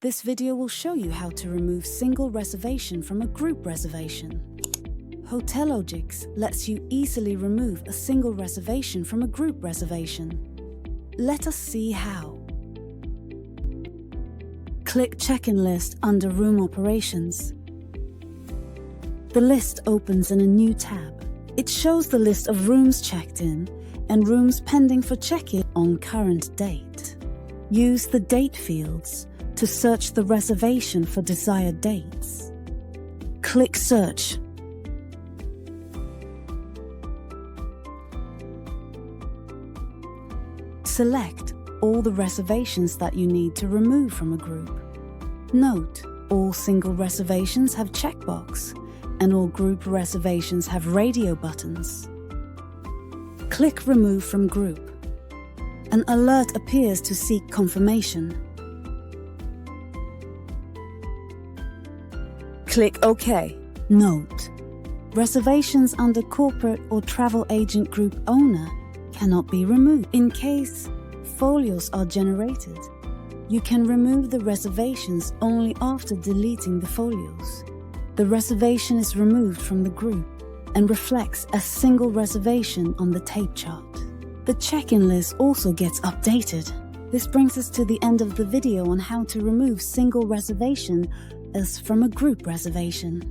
This video will show you how to remove single reservation from a group reservation. Hotelogix lets you easily remove a single reservation from a group reservation. Let us see how. Click Check-in List under Room Operations. The list opens in a new tab. It shows the list of rooms checked in and rooms pending for check-in on current date. Use the date fields to search the reservation for desired dates. Click Search. Select all the reservations that you need to remove from a group. Note, all single reservations have checkbox, and all group reservations have radio buttons. Click Remove from Group. An alert appears to seek confirmation. Click OK. Note, reservations under corporate or travel agent group owner cannot be removed. In case folios are generated, you can remove the reservations only after deleting the folios. The reservation is removed from the group and reflects a single reservation on the tape chart. The check-in list also gets updated. This brings us to the end of the video on how to remove single reservation as from a group reservation.